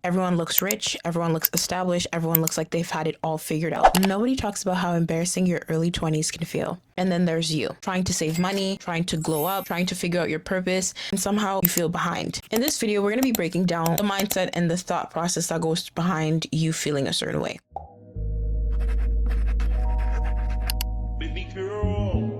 Everyone looks rich, everyone looks established, everyone looks like they've had it all figured out. Nobody talks about how embarrassing your early 20s can feel. And then there's you, trying to save money, trying to glow up, trying to figure out your purpose, and somehow you feel behind. In this video, we're going to be breaking down the mindset and the thought process that goes behind you feeling a certain way. Baby girl.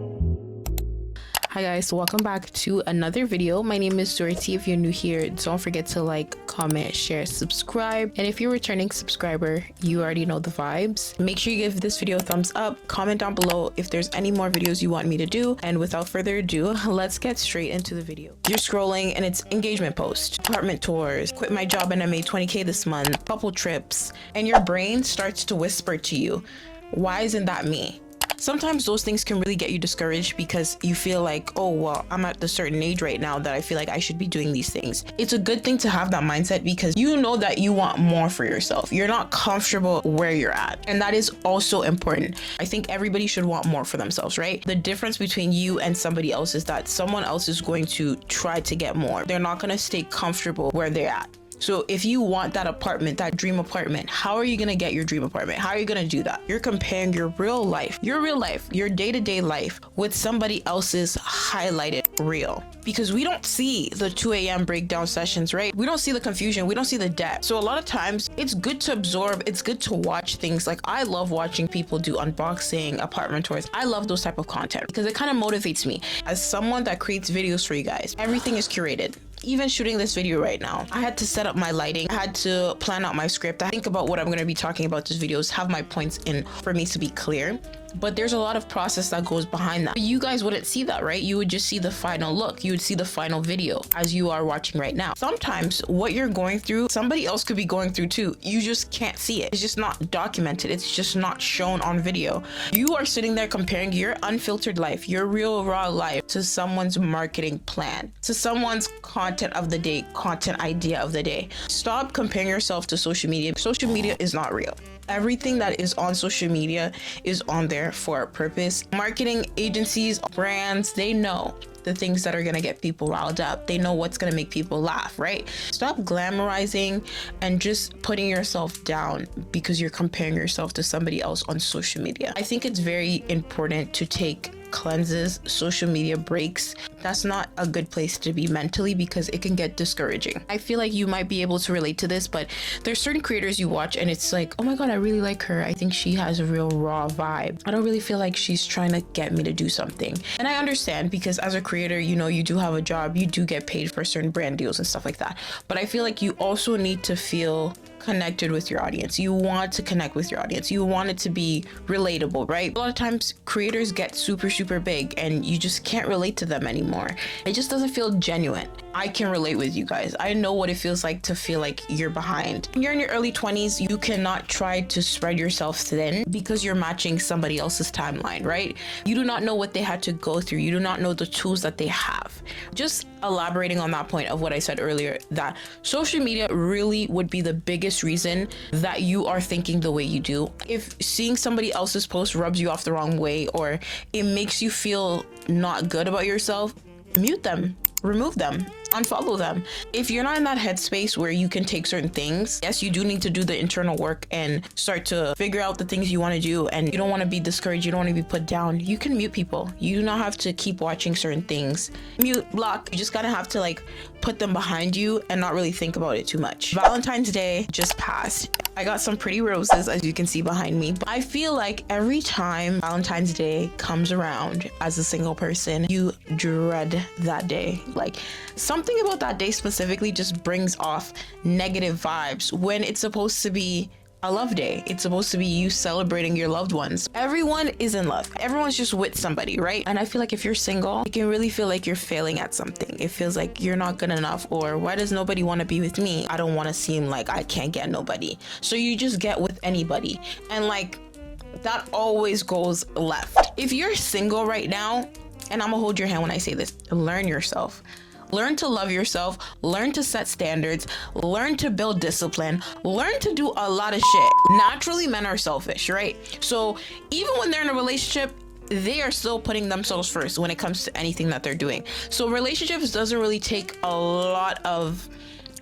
Hi guys, welcome back to another video. My name is Dorothy. If you're new here, don't forget to like, comment, share, subscribe. And if you're a returning subscriber, you already know the vibes. Make sure you give this video a thumbs up, comment down below if there's any more videos you want me to do. And without further ado, let's get straight into the video. You're scrolling and it's engagement post, apartment tours, quit my job and I made 20K this month, couple trips, and your brain starts to whisper to you, why isn't that me? Sometimes those things can really get you discouraged because you feel like, oh, well, I'm at a certain age right now that I feel like I should be doing these things. It's a good thing to have that mindset because you know that you want more for yourself. You're not comfortable where you're at. And that is also important. I think everybody should want more for themselves, right? The difference between you and somebody else is that someone else is going to try to get more. They're not going to stay comfortable where they're at. So if you want that apartment, that dream apartment, how are you going to get your dream apartment? How are you going to do that? You're comparing your real life, your day-to-day life with somebody else's highlighted reel. Because we don't see the 2 a.m. breakdown sessions, right? We don't see the confusion. We don't see the depth. So a lot of times it's good to absorb. It's good to watch things. Like I love watching people do unboxing, apartment tours. I love those type of content because it kind of motivates me. As someone that creates videos for you guys, everything is curated. Even shooting this video right now, I had to set up my lighting. I had to plan out my script. I think about what I'm going to be talking about this videos, have my points in for me to be clear. But there's a lot of process that goes behind that. You guys wouldn't see that, right? You would just see the final look. You would see the final video as you are watching right now. Sometimes what you're going through, somebody else could be going through too. You just can't see it. It's just not documented. It's just not shown on video. You are sitting there comparing your unfiltered life, your real raw life to someone's marketing plan, to someone's content of the day, content idea of the day. Stop comparing yourself to social media. Social media is not real. Everything that is on social media is on there for a purpose. Marketing agencies, brands, they know the things that are going to get people riled up. They know what's going to make people laugh, right? Stop glamorizing and just putting yourself down because you're comparing yourself to somebody else on social media. I think it's very important to take cleanses, social media breaks. That's not a good place to be mentally because it can get discouraging. I feel like you might be able to relate to this, but there's certain creators you watch and it's like, oh my God, I really like her. I think she has a real raw vibe. I don't really feel like she's trying to get me to do something. And I understand because as a creator, you know, you do have a job, you do get paid for certain brand deals and stuff like that. But I feel like you also need to feel connected with your audience. You want to connect with your audience. You want it to be relatable, right? A lot of times creators get super big and you just can't relate to them anymore. It just doesn't feel genuine. I can relate with you guys. I know what it feels like to feel like you're behind. When you're in your early 20s, you cannot try to spread yourself thin because you're matching somebody else's timeline, right? You do not know what they had to go through. You do not know the tools that they have. Just elaborating on that point of what I said earlier, that social media really would be the biggest reason that you are thinking the way you do. If seeing somebody else's post rubs you off the wrong way or it makes you feel not good about yourself, mute them, remove them, unfollow them. If you're not in that headspace where you can take certain things, yes, you do need to do the internal work and start to figure out the things you want to do, and you don't want to be discouraged, you don't want to be put down, you can mute people. You do not have to keep watching certain things. Mute, block. You just gotta have to like put them behind you and not really think about it too much. Valentine's Day just passed. I got some pretty roses, as you can see behind me. But I feel like every time Valentine's Day comes around as a single person, you dread that day. Like something about that day specifically just brings off negative vibes when it's supposed to be a love day. It's supposed to be you celebrating your loved ones. Everyone is in love. Everyone's just with somebody, right? And I feel like if you're single, it can really feel like you're failing at something. It feels like you're not good enough, or why does nobody want to be with me? I don't want to seem like I can't get nobody. So you just get with anybody. And like that always goes left. If you're single right now, and I'm gonna hold your hand when I say this, learn yourself. Learn to love yourself, learn to set standards, learn to build discipline, learn to do a lot of shit. Naturally, men are selfish, right? So even when they're in a relationship, they are still putting themselves first when it comes to anything that they're doing. So relationships doesn't really take a lot of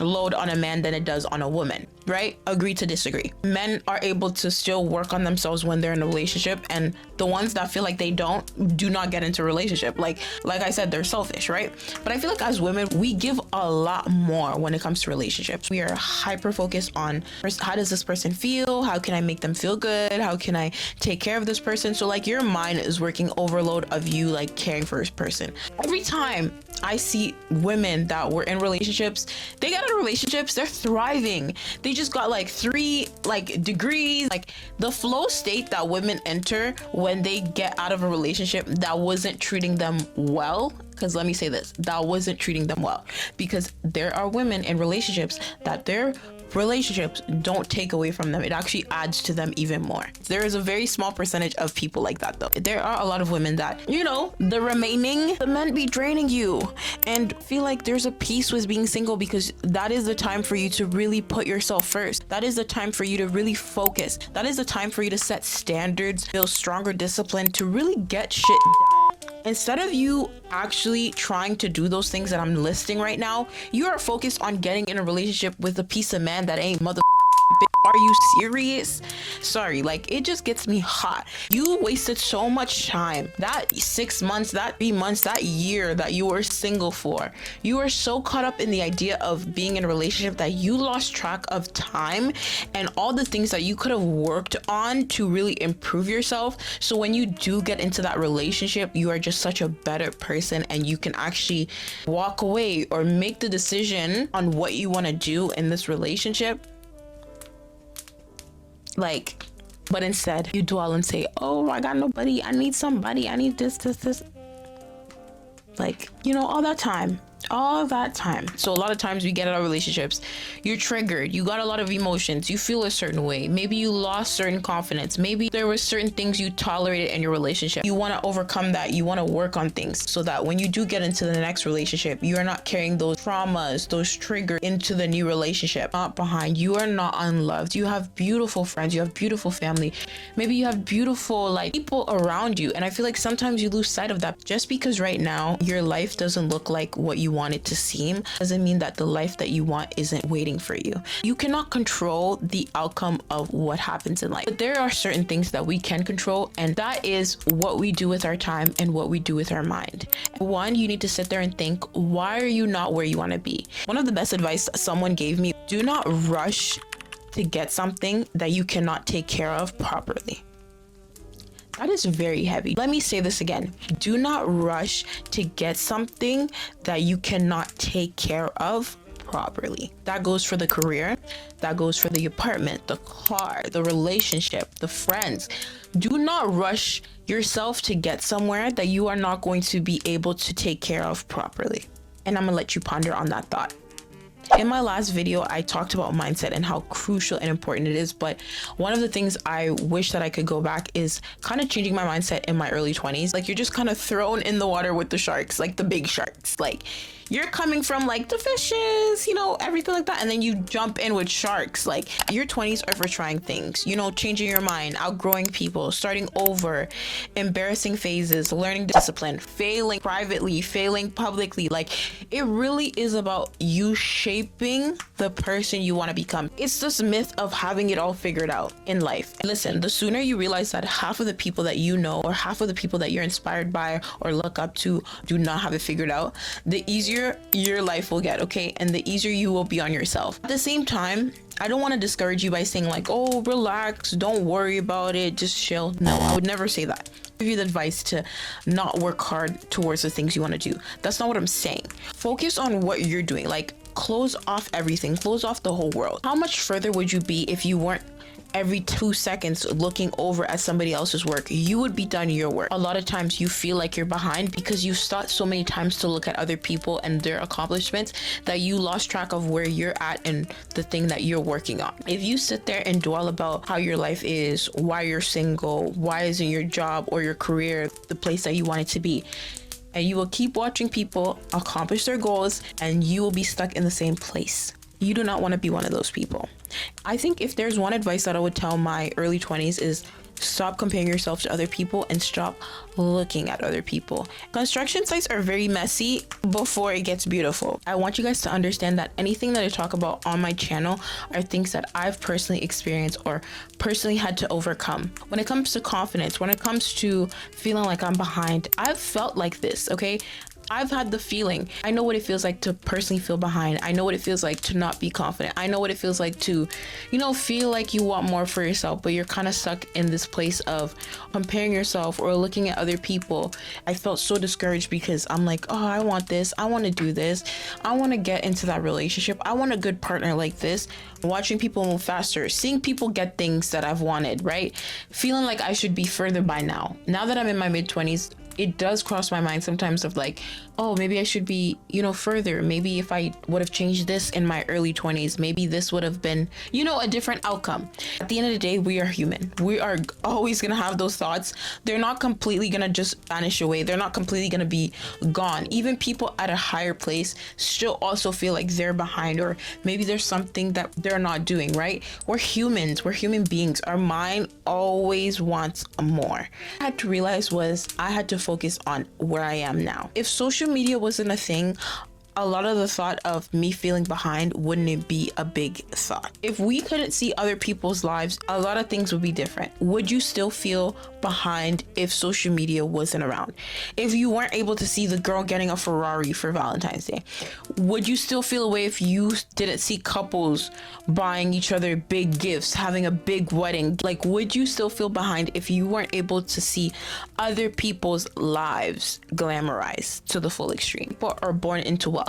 load on a man than it does on a woman, right? Agree to disagree. Men are able to still work on themselves when they're in a relationship, and the ones that feel like they do not get into a relationship. Like I said, they're selfish, right? But I feel like as women, we give a lot more when it comes to relationships. We are hyper focused on how does this person feel? How can I make them feel good? How can I take care of this person? So like your mind is working overload of you like caring for this person. Every time I see women that were in relationships, they got into relationships, they're thriving. They just got like 3 like degrees. Like the flow state that women enter when they get out of a relationship that wasn't treating them well. Because let me say this, that wasn't treating them well, because there are women in relationships that their relationships don't take away from them. It actually adds to them even more. There is a very small percentage of people like that though. There are a lot of women that, the men be draining you and feel like there's a peace with being single, because that is the time for you to really put yourself first. That is the time for you to really focus. That is the time for you to set standards, build stronger discipline, to really get shit done. Instead of you actually trying to do those things that I'm listing right now, you are focused on getting in a relationship with a piece of man that ain't mother. Are you serious? Sorry, like it just gets me hot. You wasted so much time. That 6 months, that 3 months, that year that you were single for. You were so caught up in the idea of being in a relationship that you lost track of time and all the things that you could have worked on to really improve yourself. So when you do get into that relationship, you are just such a better person and you can actually walk away or make the decision on what you want to do in this relationship. But instead you dwell and say, oh, I got nobody, I need somebody, I need this. All that time. So a lot of times we get out of relationships, you're triggered, you got a lot of emotions, you feel a certain way, maybe you lost certain confidence, maybe there were certain things you tolerated in your relationship. You want to overcome that, you want to work on things so that when you do get into the next relationship, you are not carrying those traumas, those triggers into the new relationship. Not behind, you are not unloved. You have beautiful friends, you have beautiful family, maybe you have beautiful people around you, and I feel like sometimes you lose sight of that. Just because right now your life doesn't look like what you want it to seem doesn't mean that the life that you want isn't waiting for you. You cannot control the outcome of what happens in life, but there are certain things that we can control, and that is what we do with our time and what we do with our mind. One, you need to sit there and think, why are you not where you want to be? One of the best advice someone gave me: do not rush to get something that you cannot take care of properly. That is very heavy. Let me say this again. Do not rush to get something that you cannot take care of properly. That goes for the career, that goes for the apartment, the car, the relationship, the friends. Do not rush yourself to get somewhere that you are not going to be able to take care of properly. And I'm gonna let you ponder on that thought. In my last video, I talked about mindset and how crucial and important it is. But one of the things I wish that I could go back is kind of changing my mindset in my early 20s. Like, you're just kind of thrown in the water with the sharks, like the big sharks. Like, you're coming from like the fishes, everything like that. And then you jump in with sharks. Like, your 20s are for trying things, changing your mind, outgrowing people, starting over, embarrassing phases, learning discipline, failing privately, failing publicly. Like, it really is about you shaping the person you want to become. It's this myth of having it all figured out in life. Listen, the sooner you realize that half of the people that you know or half of the people that you're inspired by or look up to do not have it figured out, the easier your life will get, okay? And the easier you will be on yourself. At the same time, I don't want to discourage you by saying like, oh, relax, don't worry about it, just chill. No, I would never say that. Give you the advice to not work hard towards the things you want to do. That's not what I'm saying. Focus on what you're doing. Like, close off everything, close off the whole world. How much further would you be if you weren't every 2 seconds looking over at somebody else's work? You would be done your work. A lot of times you feel like you're behind because you start so many times to look at other people and their accomplishments that you lost track of where you're at and the thing that you're working on. If you sit there and dwell about how your life is, why you're single, why isn't your job or your career the place that you want it to be, and you will keep watching people accomplish their goals and you will be stuck in the same place. You do not want to be one of those people. I think if there's one advice that I would tell my early 20s is Stop comparing yourself to other people and stop looking at other people. Construction sites are very messy before it gets beautiful. I want you guys to understand that anything that I talk about on my channel are things that I've personally experienced or personally had to overcome. When it comes to confidence, when it comes to feeling like I'm behind, I've felt like this, okay? I've had the feeling. I know what it feels like to personally feel behind. I know what it feels like to not be confident. I know what it feels like to, feel like you want more for yourself, but you're kind of stuck in this place of comparing yourself or looking at other people. I felt so discouraged because I'm like, oh, I want this. I want to do this. I want to get into that relationship. I want a good partner like this. Watching people move faster, seeing people get things that I've wanted, right? Feeling like I should be further by now. Now that I'm in my mid-20s, it does cross my mind sometimes of like, oh, maybe I should be, further. Maybe if I would have changed this in my early 20s, maybe this would have been, a different outcome. At the end of the day, we are human. We are always going to have those thoughts. They're not completely going to just vanish away. They're not completely going to be gone. Even people at a higher place still also feel like they're behind, or maybe there's something that they're not doing, right? We're humans. We're human beings. Our mind always wants more. I had to realize was I had to focus on where I am now. If social media wasn't a thing, a lot of the thought of me feeling behind wouldn't it be a big thought. If we couldn't see other people's lives, a lot of things would be different. Would you still feel behind if social media wasn't around? If you weren't able to see the girl getting a Ferrari for Valentine's Day, would you still feel away if you didn't see couples buying each other big gifts, having a big wedding? Like, would you still feel behind if you weren't able to see other people's lives glamorized to the full extreme? People are born into wealth.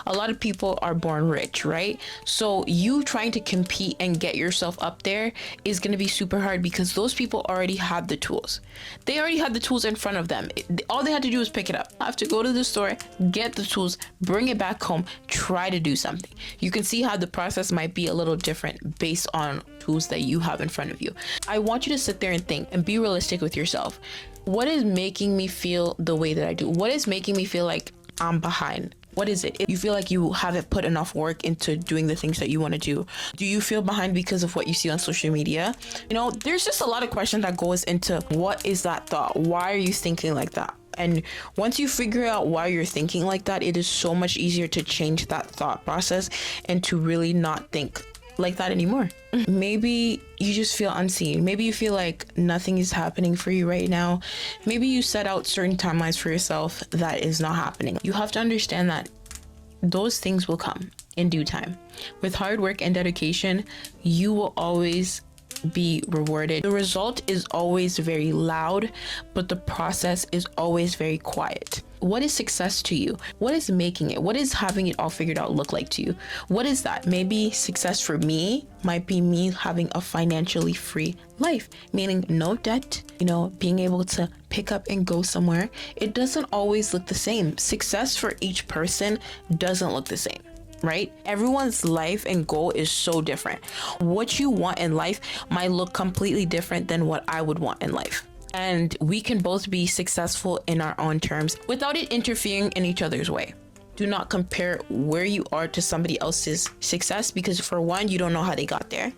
A lot of people are born rich, right? So you trying to compete and get yourself up there is going to be super hard because those people already have the tools. They already had the tools in front of them. All they had to do was pick it up. Have to go to the store, get the tools, bring it back home, try to do something. You can see how the process might be a little different based on tools that you have in front of you. I want you to sit there and think and be realistic with yourself. What is making me feel the way that I do? What is making me feel like I'm behind? What is it? If you feel like you haven't put enough work into doing the things that you want to do, do you feel behind because of what you see on social media? There's just a lot of questions that goes into what is that thought? Why are you thinking like that? And once you figure out why you're thinking like that, it is so much easier to change that thought process and to really not think like that anymore. Maybe you just feel unseen. Maybe you feel like nothing is happening for you right now. Maybe you set out certain timelines for yourself that is not happening. You have to understand that those things will come in due time. With hard work and dedication, you will always be rewarded. The result is always very loud, but the process is always very quiet. What is success to you? What is making it? What is having it all figured out look like to you? What is that? Maybe success for me might be me having a financially free life, meaning no debt, being able to pick up and go somewhere. It doesn't always look the same. Success for each person doesn't look the same. Right? Everyone's life and goal is so different. What you want in life might look completely different than what I would want in life. And we can both be successful in our own terms without it interfering in each other's way. Do not compare where you are to somebody else's success because for one, you don't know how they got there.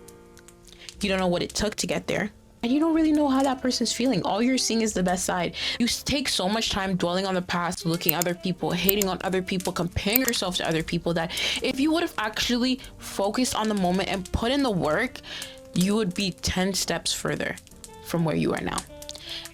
You don't know what it took to get there. And you don't really know how that person's feeling. All you're seeing is the best side. You take so much time dwelling on the past, looking at other people, hating on other people, comparing yourself to other people, that if you would have actually focused on the moment and put in the work, you would be 10 steps further from where you are now.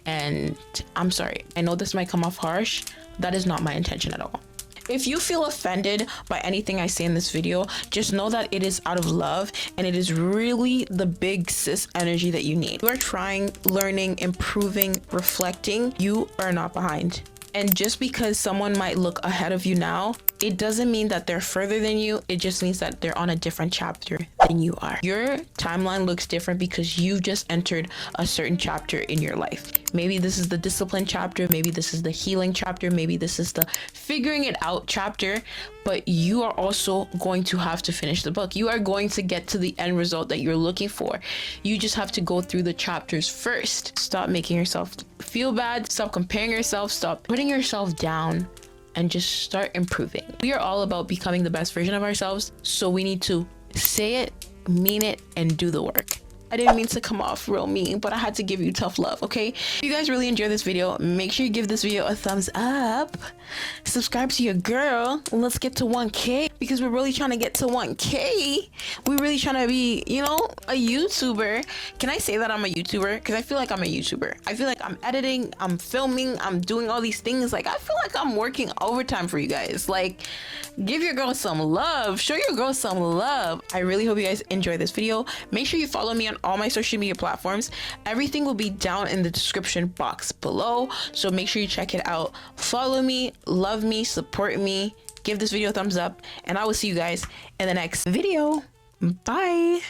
And I'm sorry, I know this might come off harsh. That is not my intention at all. If you feel offended by anything I say in this video, just know that it is out of love and it is really the big sis energy that you need. You are trying, learning, improving, reflecting. You are not behind. And just because someone might look ahead of you now, it doesn't mean that they're further than you. It just means that they're on a different chapter than you are. Your timeline looks different because you just entered a certain chapter in your life. Maybe this is the discipline chapter. Maybe this is the healing chapter. Maybe this is the figuring it out chapter. But you are also going to have to finish the book. You are going to get to the end result that you're looking for. You just have to go through the chapters first. Stop making yourself feel bad. Stop comparing yourself. Stop putting yourself down. And just start improving. We are all about becoming the best version of ourselves. So we need to say it, mean it, and do the work. I didn't mean to come off real mean, but I had to give you tough love, okay? If you guys really enjoyed this video, make sure you give this video a thumbs up. Subscribe to your girl. Let's get to 1K because we're really trying to get to 1K. We're really trying to be, you know, a YouTuber. Can I say that I'm a YouTuber? Because I feel like I'm a YouTuber. I feel like I'm editing, I'm filming, I'm doing all these things. Like, I feel like I'm working overtime for you guys. Like, give your girl some love. Show your girl some love. I really hope you guys enjoy this video. Make sure you follow me on all my social media platforms. Everything will be down in the description box below, so make sure you check it out. Follow me, love me, support me, give this video a thumbs up, and I will see you guys in the next video. Bye.